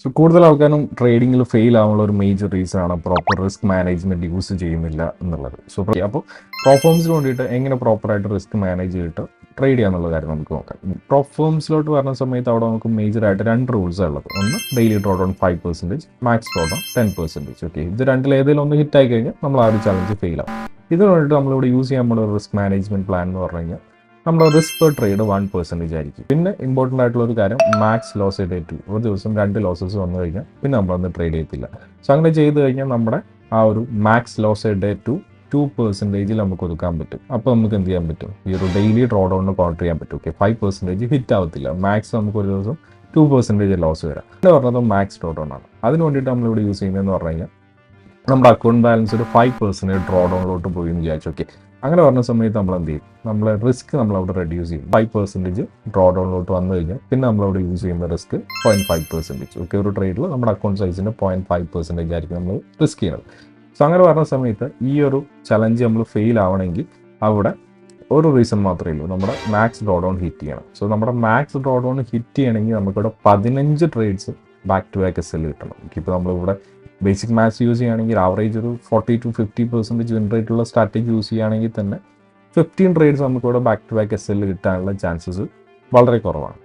So കൂടുതൽ ആൾക്കാരും ട്രേഡിങ്ങിൽ fail ആവാനുള്ള ഒരു മേജർ റീസൺ ആണ് പ്രോപ്പർ റിസ്ക് മാനേജ്മെന്റ് യൂസ് ചെയ്യുന്നില്ല എന്നുള്ളത്. സോ അപ്പോൾ പ്രോഫോംസിന് വേണ്ടിയിട്ട് എങ്ങനെ പ്രോപ്പറായിട്ട് റിസ്ക് മാനേജ് ചെയ്തിട്ട് ട്രേഡ് ചെയ്യാന്നുള്ള കാര്യം നമുക്ക് നോക്കാം. പ്രോഫോംസിലോട്ട് വരുന്ന സമയത്ത് അവിടെ നമുക്ക് മേജറായിട്ട് 2 റൂൾസ് ഉള്ളത്. ഒന്ന് daily drawdown 5%, max drawdown 10%. Okay, ഇത് രണ്ടിൽ ഏതെങ്കിലും ഒന്ന് ഹിറ്റ് ആയി കഴിഞ്ഞാൽ നമ്മൾ ആ ഒരു ചലഞ്ച് ഫെയിൽ ആവും. ഇതിന് വേണ്ടിയിട്ട് നമ്മളിവിടെ യൂസ് ചെയ്യാൻ പോകുന്ന റിസ്ക് മാനേജ്മെന്റ് പ്ലാൻ എന്ന് പറഞ്ഞു കഴിഞ്ഞാൽ നമ്മുടെ റിസ്ക് പെർ ട്രേഡ് 1% ആയിരിക്കും. പിന്നെ ഇമ്പോർട്ടൻ്റ് ആയിട്ടുള്ള ഒരു കാര്യം മാക്സ് ലോസ് ഡേ 2. ഒരു ദിവസം 2 ലോസസ് വന്നു കഴിഞ്ഞാൽ പിന്നെ നമ്മളൊന്ന് ട്രേഡ് ചെയ്യത്തില്ല. സോ അങ്ങനെ ചെയ്ത് കഴിഞ്ഞാൽ നമ്മുടെ ആ ഒരു മാക്സ് ലോസ് ഡേ 2% നമുക്ക് ഒതുക്കാൻ പറ്റും. അപ്പോൾ നമുക്ക് എന്ത് ചെയ്യാൻ പറ്റും, ഈ ഒരു ഡെയിലി ഡ്രോ ഡൗണിന് കോൺട്രി ചെയ്യാൻ പറ്റും. ഓക്കെ, 5% ഹിറ്റ് ആവത്തില്ല. മാക്സ് നമുക്ക് ഒരു ദിവസം 2% ലോസ് വരാം. എന്ന് പറഞ്ഞത് മാക്സ് ഡ്രോ ഡൗൺ ആണ്. അതിന് വേണ്ടിയിട്ട് നമ്മളിവിടെ യൂസ് ചെയ്യുന്നതെന്ന് പറഞ്ഞു കഴിഞ്ഞാൽ നമ്മുടെ അക്കൗണ്ട് ബാലൻസ് ഒരു 5% ഡ്രോ ഡൗണിലോട്ട് പോയി എന്ന് വിചാരിച്ചു. ഓക്കെ, അങ്ങനെ പറഞ്ഞ സമയത്ത് നമ്മൾ എന്ത് ചെയ്യും, നമ്മളെ റിസ്ക് നമ്മളവിടെ റെഡ്യൂസ് ചെയ്യും. 5% ഡ്രോ ഡൗണിലോട്ട് വന്നു കഴിഞ്ഞാൽ പിന്നെ നമ്മളവിടെ യൂസ് ചെയ്യുന്ന റിസ്ക് 0.5%. ഓക്കെ, ഒരു ട്രേഡിൽ നമ്മുടെ അക്കൗണ്ട് സൈസിൻ്റെ 0.5% ആയിരിക്കും നമ്മൾ റിസ്ക് ചെയ്യുന്നത്. സോ അങ്ങനെ പറഞ്ഞ സമയത്ത് ഈ ഒരു ചലഞ്ച് നമ്മൾ ഫെയിൽ ആവണമെങ്കിൽ അവിടെ ഒരു റീസൺ മാത്രമേ ഉള്ളൂ, നമ്മുടെ മാക്സ് ഡ്രോ ഡൗൺ ഹിറ്റ് ചെയ്യണം. സോ നമ്മുടെ മാക്സ് ഡ്രോ ഡൗൺ ഹിറ്റ് ചെയ്യണമെങ്കിൽ നമുക്കിവിടെ 15 trades back to back S L കിട്ടണം. ഇപ്പോൾ നമ്മളിവിടെ ബേസിക് മാത്സ് യൂസ് ചെയ്യുകയാണെങ്കിൽ ആവറേജ് ഒരു 40 to 50% വിൻ റേറ്റ് ഉള്ള സ്ട്രാറ്റജി യൂസ് ചെയ്യുകയാണെങ്കിൽ തന്നെ 15 ട്രേഡ്സ് നമുക്കിവിടെ back to back S L കിട്ടാനുള്ള ചാൻസസ് വളരെ കുറവാണ്.